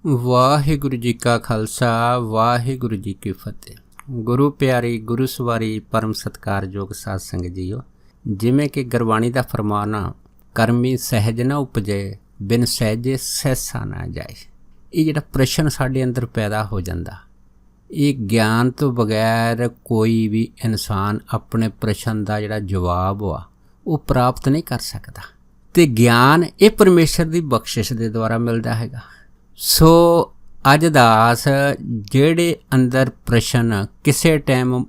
ਵਾਹਿਗੁਰੂ ਜੀ ਕਾ ਖਾਲਸਾ ਵਾਹਿਗੁਰੂ ਜੀ ਕੀ ਫਤਿਹ। ਗੁਰੂ ਪਿਆਰੀ ਗੁਰੂ ਸਵਾਰੀ ਪਰਮ ਸਤਿਕਾਰਯੋਗ ਸਾਧ ਸੰਗਤ ਜੀਓ, ਜਿਵੇਂ ਕਿ ਗੁਰਬਾਣੀ ਦਾ ਫਰਮਾਨ ਆ, ਕਰਮੀ ਸਹਿਜ ਨਾ ਉਪਜੇ ਬਿਨ ਸਹਿਜੇ ਸਹਿਸਾ ਨਾ ਜਾਏ। ਇਹ ਜਿਹੜਾ ਪ੍ਰਸ਼ਨ ਸਾਡੇ ਅੰਦਰ ਪੈਦਾ ਹੋ ਜਾਂਦਾ, ਇਹ ਗਿਆਨ ਤੋਂ ਬਗੈਰ ਕੋਈ ਵੀ ਇਨਸਾਨ ਆਪਣੇ ਪ੍ਰਸ਼ਨ ਦਾ ਜਿਹੜਾ ਜਵਾਬ ਆ ਉਹ ਪ੍ਰਾਪਤ ਨਹੀਂ ਕਰ ਸਕਦਾ। ਅਤੇ ਗਿਆਨ ਇਹ ਪਰਮੇਸ਼ਰ ਦੀ ਬਖਸ਼ਿਸ਼ ਦੇ ਦੁਆਰਾ ਮਿਲਦਾ ਹੈਗਾ। ਸੋ ਅੱਜ ਦਾਸ ਜਿਹੜੇ ਅੰਦਰ ਪ੍ਰਸ਼ਨ ਕਿਸੇ ਟਾਈਮ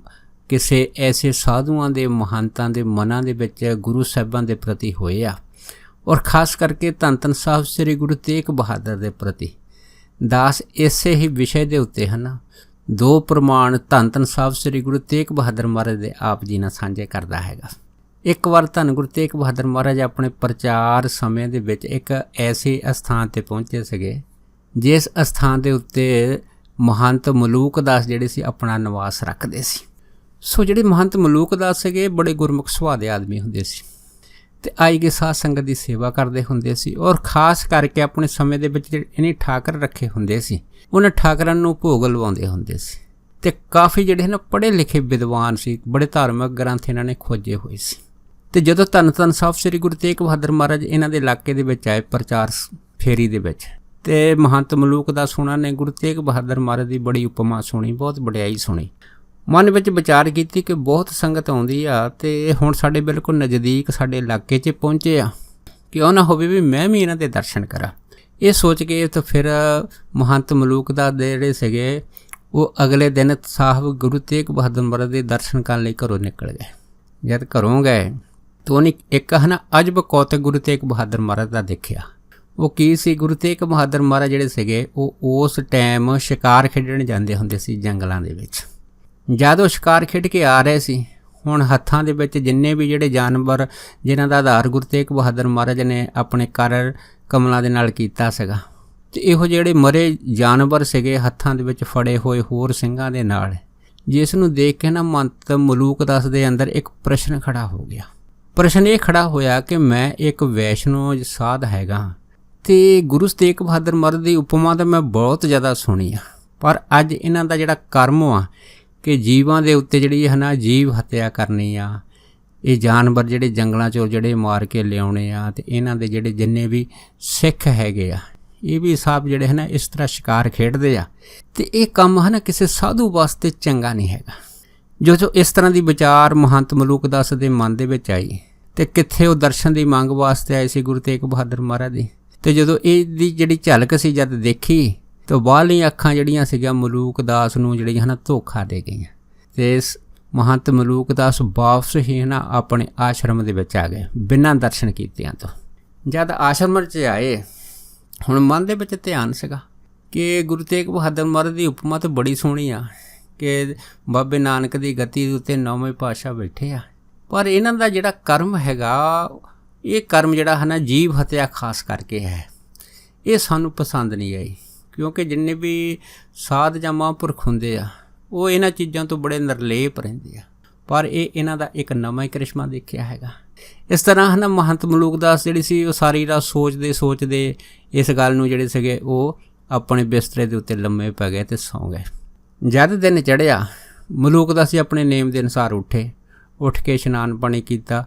ਕਿਸੇ ਐਸੇ ਸਾਧੂਆਂ ਦੇ ਮਹੰਤਾਂ ਦੇ ਮਨਾਂ ਦੇ ਵਿੱਚ ਗੁਰੂ ਸਾਹਿਬਾਂ ਦੇ ਪ੍ਰਤੀ ਹੋਏ ਆ, ਔਰ ਖਾਸ ਕਰਕੇ ਧੰਨ ਧੰਨ ਸਾਹਿਬ ਸ੍ਰੀ ਗੁਰੂ ਤੇਗ ਬਹਾਦਰ ਦੇ ਪ੍ਰਤੀ, ਦਾਸ ਇਸੇ ਹੀ ਵਿਸ਼ੇ ਦੇ ਉੱਤੇ ਹਨ। ਦੋ ਪ੍ਰਮਾਣ ਧੰਨ ਧੰਨ ਸਾਹਿਬ ਸ੍ਰੀ ਗੁਰੂ ਤੇਗ ਬਹਾਦਰ ਮਹਾਰਾਜ ਦੇ ਆਪ ਜੀ ਨਾਲ ਸਾਂਝੇ ਕਰਦਾ ਹੈਗਾ। ਇੱਕ ਵਾਰ ਧੰਨ ਗੁਰੂ ਤੇਗ ਬਹਾਦਰ ਮਹਾਰਾਜ ਆਪਣੇ ਪ੍ਰਚਾਰ ਸਮੇਂ ਦੇ ਵਿੱਚ ਇੱਕ ਐਸੇ ਅਸਥਾਨ 'ਤੇ ਪਹੁੰਚੇ ਸੀਗੇ, ਜਿਸ ਅਸਥਾਨ ਦੇ ਉੱਤੇ ਮਹੰਤ ਮਲੂਕ ਦਾਸ ਜਿਹੜੇ ਸੀ ਆਪਣਾ ਨਿਵਾਸ ਰੱਖਦੇ ਸੀ। ਸੋ ਜਿਹੜੇ ਮਹੰਤ ਮਲੂਕ ਦਾਸ ਸੀਗੇ ਬੜੇ ਗੁਰਮੁਖ ਸੁਭਾਅ ਦੇ ਆਦਮੀ ਹੁੰਦੇ ਸੀ, ਅਤੇ ਆਈ ਗਏ ਸਾਧ ਸੰਗਤ ਦੀ ਸੇਵਾ ਕਰਦੇ ਹੁੰਦੇ ਸੀ, ਔਰ ਖਾਸ ਕਰਕੇ ਆਪਣੇ ਸਮੇਂ ਦੇ ਵਿੱਚ ਜਿਹੜੇ ਇਹਨੇ ਠਾਕਰ ਰੱਖੇ ਹੁੰਦੇ ਸੀ, ਉਹਨਾਂ ਠਾਕਰਾਂ ਨੂੰ ਭੋਗ ਲਵਾਉਂਦੇ ਹੁੰਦੇ ਸੀ। ਅਤੇ ਕਾਫੀ ਜਿਹੜੇ ਨਾ ਪੜ੍ਹੇ ਲਿਖੇ ਵਿਦਵਾਨ ਸੀ, ਬੜੇ ਧਾਰਮਿਕ ਗ੍ਰੰਥ ਇਹਨਾਂ ਨੇ ਖੋਜੇ ਹੋਏ ਸੀ। ਅਤੇ ਜਦੋਂ ਧੰਨ ਧੰਨ ਸਾਹਿਬ ਸ੍ਰੀ ਗੁਰੂ ਤੇਗ ਬਹਾਦਰ ਮਹਾਰਾਜ ਇਹਨਾਂ ਦੇ ਇਲਾਕੇ ਦੇ ਵਿੱਚ ਆਏ ਪ੍ਰਚਾਰ ਫੇਰੀ ਦੇ ਵਿੱਚ, ਅਤੇ ਮਹੰਤ ਮਲੂਕ ਦਾਸ ਉਹਨਾਂ ਨੇ ਗੁਰੂ ਤੇਗ ਬਹਾਦਰ ਮਹਾਰਾਜ ਦੀ ਬੜੀ ਉਪਮਾ ਸੁਣੀ, ਬਹੁਤ ਵਡਿਆਈ ਸੁਣੀ। ਮਨ ਵਿੱਚ ਵਿਚਾਰ ਕੀਤੀ ਕਿ ਬਹੁਤ ਸੰਗਤ ਆਉਂਦੀ ਆ ਅਤੇ ਹੁਣ ਸਾਡੇ ਬਿਲਕੁਲ ਨਜ਼ਦੀਕ ਸਾਡੇ ਇਲਾਕੇ 'ਚ ਪਹੁੰਚੇ ਆ, ਕਿਉਂ ਨਾ ਹੋਵੇ ਵੀ ਮੈਂ ਵੀ ਇਹਨਾਂ ਦੇ ਦਰਸ਼ਨ ਕਰਾਂ। ਇਹ ਸੋਚ ਕੇ ਤਾਂ ਫਿਰ ਮਹੰਤ ਮਲੂਕ ਦਾਸ ਦੇ ਜਿਹੜੇ ਸੀਗੇ ਉਹ ਅਗਲੇ ਦਿਨ ਸਾਹਿਬ ਗੁਰੂ ਤੇਗ ਬਹਾਦਰ ਮਹਾਰਾਜ ਦੇ ਦਰਸ਼ਨ ਕਰਨ ਲਈ ਘਰੋਂ ਨਿਕਲ ਗਏ। ਜਦ ਘਰੋਂ ਗਏ ਤਾਂ ਉਹਨੇ ਇੱਕ ਅਜਬ ਕੌਤਕ ਗੁਰੂ ਤੇਗ ਬਹਾਦਰ ਮਹਾਰਾਜ ਦਾ ਦੇਖਿਆ। ਉਹ ਕੀ ਸੀ, ਗੁਰੂ ਤੇਗ ਬਹਾਦਰ ਮਹਾਰਾਜ ਜਿਹੜੇ ਸੀਗੇ ਉਹ ਉਸ ਟਾਈਮ ਸ਼ਿਕਾਰ ਖੇਡਣ ਜਾਂਦੇ ਹੁੰਦੇ ਸੀ ਜੰਗਲਾਂ ਦੇ ਵਿੱਚ। ਜਦ ਉਹ ਸ਼ਿਕਾਰ ਖੇਡ ਕੇ ਆ ਰਹੇ ਸੀ, ਹੁਣ ਹੱਥਾਂ ਦੇ ਵਿੱਚ ਜਿੰਨੇ ਵੀ ਜਿਹੜੇ ਜਾਨਵਰ ਜਿਨ੍ਹਾਂ ਦਾ ਆਧਾਰ ਗੁਰੂ ਤੇਗ ਬਹਾਦਰ ਮਹਾਰਾਜ ਨੇ ਆਪਣੇ ਕਰ ਕਮਲਾਂ ਦੇ ਨਾਲ ਕੀਤਾ ਸੀਗਾ, ਅਤੇ ਇਹੋ ਜਿਹੜੇ ਮਰੇ ਜਾਨਵਰ ਸੀਗੇ ਹੱਥਾਂ ਦੇ ਵਿੱਚ ਫੜੇ ਹੋਏ ਹੋਰ ਸਿੰਘਾਂ ਦੇ ਨਾਲ, ਜਿਸ ਨੂੰ ਦੇਖ ਕੇ ਨਾ ਮਹੰਤ ਮਲੂਕ ਦਾਸ ਦੇ ਅੰਦਰ ਇੱਕ ਪ੍ਰਸ਼ਨ ਖੜਾ ਹੋ ਗਿਆ। ਪ੍ਰਸ਼ਨ ਇਹ ਖੜਾ ਹੋਇਆ ਕਿ ਮੈਂ ਇੱਕ ਵੈਸ਼ਨੋ ਸਾਧ ਹੈਗਾ, ਅਤੇ ਗੁਰੂ ਤੇਗ ਬਹਾਦਰ ਮਹਾਰਾਜ ਦੀ ਉਪਮਾ ਤਾਂ ਮੈਂ ਬਹੁਤ ਜ਼ਿਆਦਾ ਸੁਣੀ ਆ, ਪਰ ਅੱਜ ਇਹਨਾਂ ਦਾ ਜਿਹੜਾ ਕਰਮ ਆ ਕਿ ਜੀਵਾਂ ਦੇ ਉੱਤੇ ਜਿਹੜੀ ਜੀਵ ਹੱਤਿਆ ਕਰਨੀ ਆ, ਇਹ ਜਾਨਵਰ ਜਿਹੜੇ ਜੰਗਲਾਂ 'ਚੋਂ ਜਿਹੜੇ ਮਾਰ ਕੇ ਲਿਆਉਣੇ ਆ, ਅਤੇ ਇਹਨਾਂ ਦੇ ਜਿਹੜੇ ਜਿੰਨੇ ਵੀ ਸਿੱਖ ਹੈਗੇ ਆ ਇਹ ਵੀ ਸਭ ਜਿਹੜੇ ਇਸ ਤਰ੍ਹਾਂ ਸ਼ਿਕਾਰ ਖੇਡਦੇ ਆ, ਅਤੇ ਇਹ ਕੰਮ ਕਿਸੇ ਸਾਧੂ ਵਾਸਤੇ ਚੰਗਾ ਨਹੀਂ ਹੈਗਾ। ਜੋ ਇਸ ਤਰ੍ਹਾਂ ਦੀ ਵਿਚਾਰ ਮਹੰਤ ਮਲੂਕ ਦਾਸ ਦੇ ਮਨ ਦੇ ਵਿੱਚ ਆਈ, ਅਤੇ ਕਿੱਥੇ ਉਹ ਦਰਸ਼ਨ ਦੀ ਮੰਗ ਵਾਸਤੇ ਆਏ ਸੀ ਗੁਰੂ ਤੇਗ ਬਹਾਦਰ ਮਹਾਰਾਜ ਦੀ। ਅਤੇ ਜਦੋਂ ਇਹਦੀ ਜਿਹੜੀ ਝਲਕ ਸੀ ਜਦ ਦੇਖੀ, ਤਾਂ ਬਾਹਰਲੀਆਂ ਅੱਖਾਂ ਜਿਹੜੀਆਂ ਸੀਗੀਆਂ ਮਲੂਕ ਦਾਸ ਨੂੰ ਜਿਹੜੀਆਂ ਧੋਖਾ ਦੇ ਗਈਆਂ, ਅਤੇ ਇਸ ਮਹੰਤ ਮਲੂਕ ਦਾਸ ਵਾਪਸ ਹੀ ਆਪਣੇ ਆਸ਼ਰਮ ਦੇ ਵਿੱਚ ਆ ਗਏ ਬਿਨਾਂ ਦਰਸ਼ਨ ਕੀਤਿਆਂ ਤੋਂ। ਜਦ ਆਸ਼ਰਮ 'ਚ ਆਏ, ਹੁਣ ਮਨ ਦੇ ਵਿੱਚ ਧਿਆਨ ਸੀਗਾ ਕਿ ਗੁਰੂ ਤੇਗ ਬਹਾਦਰ ਮਹਾਰਾਜ ਦੀ ਉਪਮਾ ਤਾਂ ਬੜੀ ਸੋਹਣੀ ਆ ਕਿ ਬਾਬੇ ਨਾਨਕ ਦੀ ਗੱਦੀ ਦੇ ਉੱਤੇ 9ਵੇਂ ਪਾਤਸ਼ਾਹ ਬੈਠੇ ਆ, ਪਰ ਇਹਨਾਂ ਦਾ ਜਿਹੜਾ ਕਰਮ ਹੈਗਾ, ਇਹ ਕਰਮ ਜਿਹੜਾ ਜੀਵ ਹੱਤਿਆ ਖਾਸ ਕਰਕੇ ਹੈ, ਇਹ ਸਾਨੂੰ ਪਸੰਦ ਨਹੀਂ ਆਈ। ਕਿਉਂਕਿ ਜਿੰਨੇ ਵੀ ਸਾਧ ਜਾਂ ਮਹਾਂਪੁਰਖ ਹੁੰਦੇ ਆ ਉਹ ਇਹਨਾਂ ਚੀਜ਼ਾਂ ਤੋਂ ਬੜੇ ਨਿਰਲੇਪ ਰਹਿੰਦੇ ਆ, ਪਰ ਇਹਨਾਂ ਦਾ ਇੱਕ ਨਵਾਂ ਹੀ ਕਰਿਸ਼ਮਾ ਦੇਖਿਆ ਹੈਗਾ। ਇਸ ਤਰ੍ਹਾਂ ਮਹੰਤ ਮਲੂਕ ਦਾਸ ਜਿਹੜੀ ਸੀ ਉਹ ਸਾਰੀ ਰਾਤ ਸੋਚਦੇ ਇਸ ਗੱਲ ਨੂੰ ਜਿਹੜੇ ਸੀਗੇ ਉਹ ਆਪਣੇ ਬਿਸਤਰੇ ਦੇ ਉੱਤੇ ਲੰਮੇ ਪੈ ਗਏ ਅਤੇ ਸੌਂ ਗਏ। ਜਦ ਦਿਨ ਚੜ੍ਹਿਆ, ਮਲੂਕ ਦਾਸ ਆਪਣੇ ਨੇਮ ਦੇ ਅਨੁਸਾਰ ਉੱਠ ਕੇ ਇਸ਼ਨਾਨ ਪਾਣੀ ਕੀਤਾ।